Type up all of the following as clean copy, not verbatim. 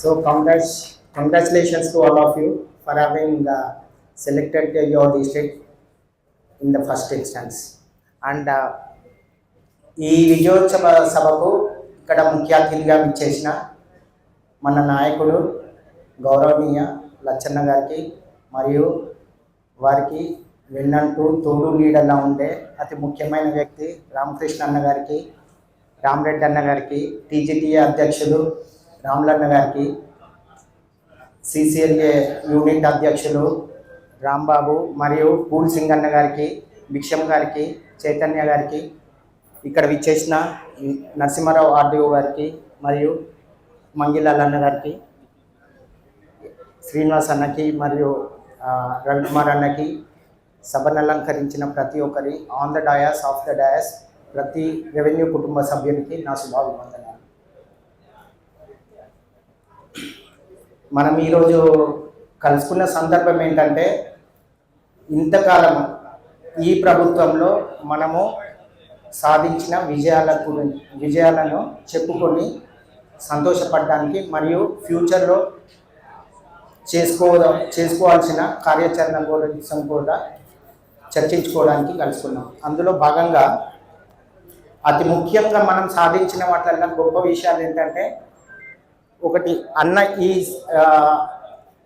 So congratulations to all of you for having selected your district in the first instance. And ఈ విజయోత్సవ సభకు ఇక్కడ ముఖ్య అతిథిగా విచ్చేసిన మన నాయకుడు గౌరవనీయ లచ్చన్న గారికి మరియు వారికి వెన్నంటూ తోడు నీడలా ఉండే అతి ముఖ్యమైన వ్యక్తి రామకృష్ణ అన్న గారికి, రామరెడ్డి అన్న గారికి, టీజీటీఏ అధ్యక్షులు రాములన్న గారికి, సిసిఎల్ఏ యూనిట్ అధ్యక్షులు రాంబాబు మరియు పూల్ సింగ్ అన్న గారికి, భిక్షం గారికి, చైతన్య గారికి, ఇక్కడ విచ్చేసిన నరసింహారావు ఆర్డీఓ గారికి మరియు మంగిలాల్ అన్న గారికి, శ్రీనివాస్ అన్నకి మరియు రవికుమార్ అన్నకి, సభను అలంకరించిన ప్రతి ఒక్కరి on the dais of the dais ప్రతి రెవెన్యూ కుటుంబ సభ్యునికి నా శుభాభివందనాలు. మనం ఈరోజు కలుసుకున్న సందర్భం ఏంటంటే, ఇంతకాలం ఈ ప్రభుత్వంలో మనము సాధించిన విజయాలను చెప్పుకొని సంతోషపడడానికి మరియు ఫ్యూచర్లో చేసుకోవాల్సిన కార్యాచరణ కోసం కూడా చర్చించుకోవడానికి కలుసుకున్నాం. అందులో భాగంగా అతి ముఖ్యంగా మనం సాధించిన వాటిల్లో గొప్ప విషయాలు ఏంటంటే, ఒకటి అన్న ఈ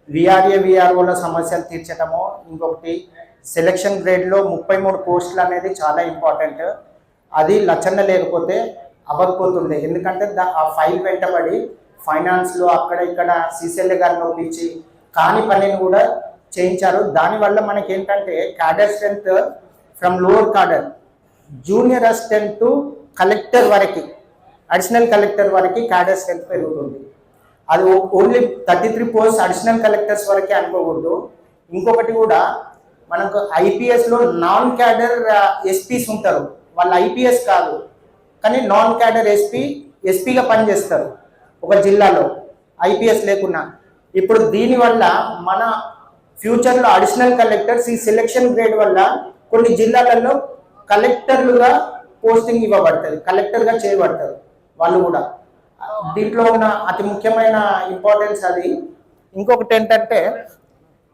విఆర్ఓల సమస్యలు తీర్చడము, ఇంకొకటి సెలక్షన్ గ్రేడ్లో 33 పోస్టులు అనేది చాలా ఇంపార్టెంట్. అది లచ్చన్న లేకపోతే అవ్వకపోతుండే, ఎందుకంటే ఆ ఫైల్ వెంటబడి ఫైనాన్స్లో అక్కడ ఇక్కడ సిసిఎల్ఏ గారిని ఒప్పించి కాని పనిని కూడా చేయించారు. దానివల్ల మనకి ఏంటంటే cadre strength from lower cadre junior assistant to collector వరకు, అడిషనల్ కలెక్టర్ వరకు క్యాడర్ స్ట్రెంత్ పెరుగుతుంది. అది ఓన్లీ 33 పోస్ట్ అడిషనల్ కలెక్టర్స్ వరకే అనుకోకూడదు. ఇంకొకటి కూడా మనకు ఐపీఎస్లో నాన్ క్యాడర్ ఎస్పీస్ ఉంటారు, వాళ్ళు ఐపీఎస్ కాదు కానీ నాన్ క్యాడర్ ఎస్పీగా పనిచేస్తారు ఒక జిల్లాలో ఐపీఎస్ లేకున్నా. ఇప్పుడు దీనివల్ల మన ఫ్యూచర్లో అడిషనల్ కలెక్టర్స్ ఈ సెలక్షన్ గ్రేడ్ వల్ల కొన్ని జిల్లాలలో కలెక్టర్లుగా పోస్టింగ్ ఇవ్వబడుతుంది, కలెక్టర్గా చేయబడతారు వాళ్ళు కూడా. దీంట్లో ఉన్న అతి ముఖ్యమైన ఇంపార్టెన్స్ అది. ఇంకొకటి ఏంటంటే,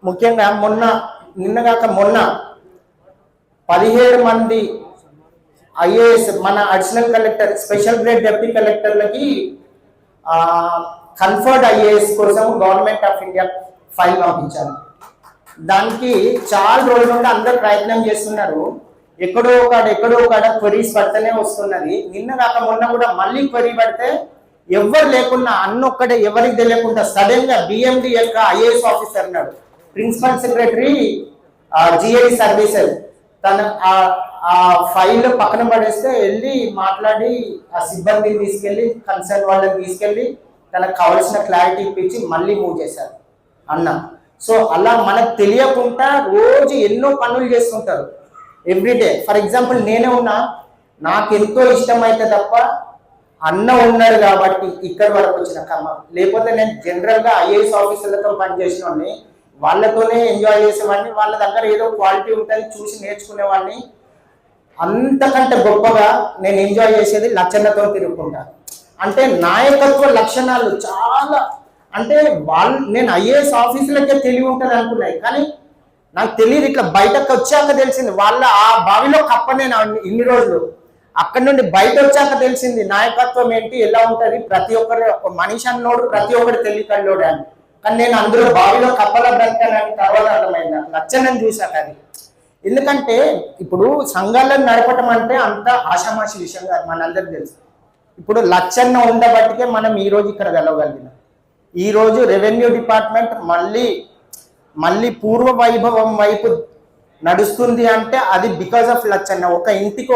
ముఖ్యంగా నిన్నగాక మొన్న 17 మంది ఐఏఎస్ మన additional collector special grade deputy కలెక్టర్లకి కన్ఫర్డ్ ఐఏఎస్ కోసం గవర్నమెంట్ ఆఫ్ ఇండియా ఫైల్ పంపించారు. దానికి చాలా రోజుల నుండి అందరు ప్రయత్నం చేస్తున్నారు. ఎక్కడో ఒక క్వరీస్ పడితేనే వస్తున్నది. నిన్న కాక మొన్న కూడా మళ్ళీ క్వరీ పడితే ఎవరు లేకున్నా అన్నొక్కడే ఎవరికి తెలియకుండా సడన్ గా బిఎండి యొక్క ఐఏఎస్ ఆఫీసర్ ఉన్నాడు, ప్రిన్సిపల్ సెక్రటరీ జిఐ సర్వీసెస్, తన ఆ ఫైల్ పక్కన పడేస్తే వెళ్ళి మాట్లాడి ఆ సిబ్బందిని తీసుకెళ్ళి కన్సర్న్ వాళ్ళని తీసుకెళ్ళి తనకు కావాల్సిన క్లారిటీ ఇప్పించి మళ్ళీ మూవ్ చేశారు అన్న. సో అలా మనకు తెలియకుండా రోజు ఎన్నో పనులు చేస్తుంటారు ఎవ్రీడే. ఫర్ ఎగ్జాంపుల్ నేనే ఉన్నా, నాకు ఎంతో ఇష్టమైతే తప్ప అన్న ఉన్నాడు కాబట్టి ఇక్కడి వరకు వచ్చిన క్రమం. లేకపోతే నేను జనరల్గా ఐఏఎస్ ఆఫీసర్లతో పనిచేసిన వాడిని, వాళ్ళతోనే ఎంజాయ్ చేసేవాడిని, వాళ్ళ దగ్గర ఏదో క్వాలిటీ ఉంటుంది చూసి నేర్చుకునేవాడిని. అంతకంటే గొప్పగా నేను ఎంజాయ్ చేసేది లచ్చన్నతో తిరుగుకుంటా. అంటే నాయకత్వ లక్షణాలు చాలా, అంటే నేను ఐఏఎస్ ఆఫీసులకే తెలివి ఉంటుంది అనుకున్నాయి, కానీ నాకు తెలియదు. ఇట్లా బయటకు వచ్చాక తెలిసింది వాళ్ళ ఆ బావిలో కప్ప. నేను ఇన్ని రోజులు అక్కడి నుండి బయట వచ్చాక తెలిసింది నాయకత్వం ఏంటి, ఎలా ఉంటుంది. ప్రతి ఒక్కరు మనిషి అన్నోడు ప్రతి ఒక్కరు తెలియకల్లోడు అని. కానీ నేను అందులో బావిలో కప్పల బ్రతకాలని తర్వాత అర్థమైంది లచ్చన్నని చూశాక. అది ఎందుకంటే ఇప్పుడు సంఘాలను నడపటం అంటే అంత ఆషామాషి విషయం కాదు, మనందరికీ తెలుసు. ఇప్పుడు లచ్చన్న ఉండబట్టికే మనం ఈరోజు ఇక్కడ గెలవగలిగినాం. ఈరోజు రెవెన్యూ డిపార్ట్మెంట్ మళ్ళీ పూర్వ వైభవం వైపు నడుస్తుంది అంటే అది బికాజ్ ఆఫ్ లచ్చన్న. ఒక ఇంటికి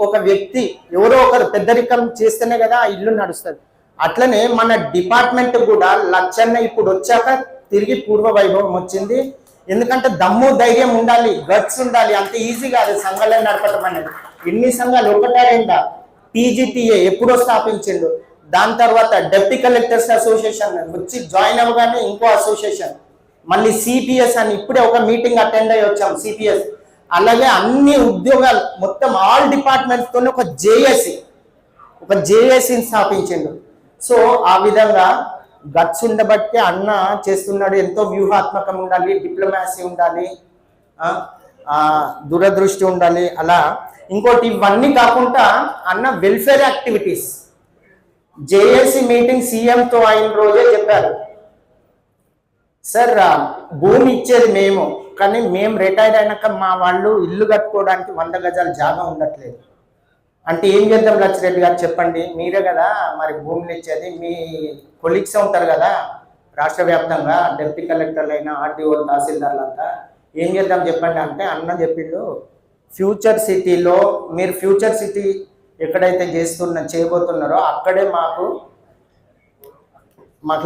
ఒక వ్యక్తి ఎవరో ఒకరు పెద్దరికం చేస్తేనే కదా ఆ ఇల్లు నడుస్తుంది. అట్లనే మన డిపార్ట్మెంట్ కూడా లచ్చన్న ఇప్పుడు వచ్చాక తిరిగి పూర్వ వైభవం వచ్చింది. ఎందుకంటే దమ్ము ధైర్యం ఉండాలి, గట్స్ ఉండాలి. అంత ఈజీ కాదు సంఘాలను నడపడం అనేది. ఎన్ని సంఘాలు, ఒకటా రెండా? టీజీటీఏ ఎప్పుడో స్థాపించిండు, దాని తర్వాత డెప్యూటీ కలెక్టర్స్ అసోసియేషన్ వచ్చి జాయిన్ అవ్వగానే ఇంకో అసోసియేషన్, మళ్ళీ సిపిఎస్ అని ఇప్పుడే ఒక మీటింగ్ అటెండ్ అయ్యి వచ్చాం సిపిఎస్. అలాగే అన్ని ఉద్యోగాలు మొత్తం ఆల్ డిపార్ట్మెంట్స్ తోనే ఒక జేఏసీని స్థాపించిండు. సో ఆ విధంగా గట్స్ ఉండబట్టి అన్న చేస్తున్నాడు. ఎంతో వ్యూహాత్మకం ఉండాలి, డిప్లొమాసీ ఉండాలి, దూరదృష్టి ఉండాలి. అలా ఇంకోటి ఇవన్నీ కాకుండా అన్న వెల్ఫేర్ యాక్టివిటీస్, జేఏసీ మీటింగ్ సీఎంతో అయిన రోజే చెప్పారు, సార్ భూమి ఇచ్చేది మేము, కానీ మేము రిటైర్ అయినాక మా వాళ్ళు ఇల్లు కట్టుకోవడానికి 100 గజాల జాగా ఉండట్లేదు. అంటే ఏం చేద్దాం లచ్చిరెడ్డి గారు చెప్పండి, మీరే కదా మరి భూములు ఇచ్చేది, మీ కొలీగ్స్ ఉంటారు కదా రాష్ట్ర వ్యాప్తంగా, డిప్యూటీ కలెక్టర్లు అయినా ఆర్డీఓ తహసీల్దార్లు అంతా, ఏం చేద్దాం చెప్పండి అంటే అన్న చెప్పిండు, ఫ్యూచర్ సిటీలో మీరు ఫ్యూచర్ సిటీ ఎక్కడైతే చేయబోతున్నారో అక్కడే మాకు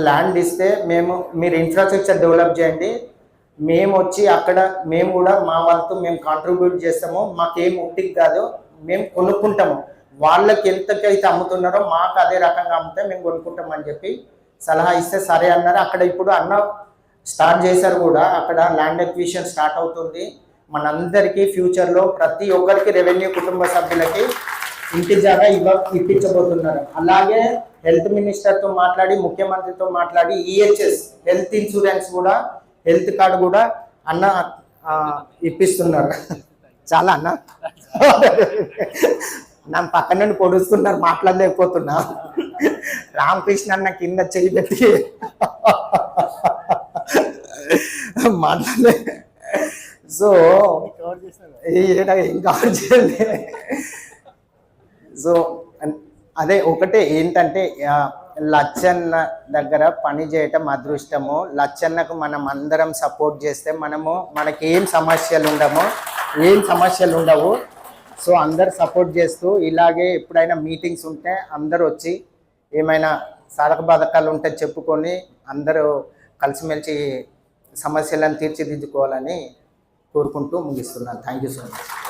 ల్యాండ్ ఇస్తే మీరు ఇన్ఫ్రాస్ట్రక్చర్ డెవలప్ చేయండి, మేము వచ్చి అక్కడ మేము కూడా మా వంతు మేము కాంట్రిబ్యూట్ చేస్తాము, మాకేం ఉట్టికి కాదు, మేము కొనుక్కుంటాము, వాళ్ళకి ఎంతకైతే అమ్ముతున్నారో మాకు అదే రకంగా అమ్మితే మేము కొనుక్కుంటామని చెప్పి సలహా ఇస్తే సరే అన్నారు. అక్కడ ఇప్పుడు అన్న స్టార్ట్ చేశారు కూడా, అక్కడ ల్యాండ్ ఎక్విజిషన్ స్టార్ట్ అవుతుంది. మనందరికీ ఫ్యూచర్లో ప్రతి ఒక్కరికి రెవెన్యూ కుటుంబ సభ్యులకి ఇంటి జాగా ఇప్పించబోతున్నారు. అలాగే హెల్త్ మినిస్టర్తో మాట్లాడి, ముఖ్యమంత్రితో మాట్లాడి ఈహెచ్ఎస్ హెల్త్ ఇన్సూరెన్స్ కూడా, హెల్త్ కార్డు కూడా అన్న ఇప్పిస్తున్నారు. చాలా అన్న నా పక్కన నుండి పొడుస్తున్నారు, మాట్లాడలేకపోతున్నా. రామకృష్ణ అన్న కింద చెయ్యి పెట్టి మాట్లాడలే. సో ఏం కవర్ చేయలే. సో అదే ఒకటే ఏంటంటే, లచ్చన్న దగ్గర పని చేయటం అదృష్టము. లచ్చన్నకు మనం అందరం సపోర్ట్ చేస్తే మనకి ఏం సమస్యలు ఉండవు. సో అందరు సపోర్ట్ చేస్తూ ఇలాగే ఎప్పుడైనా మీటింగ్స్ ఉంటే అందరూ వచ్చి ఏమైనా సాధక బాధకాలు ఉంటే చెప్పుకొని అందరూ కలిసిమెలిసి సమస్యలను తీర్చిదిద్దుకోవాలని కోరుకుంటూ ముగిస్తున్నాను. Thank you so much.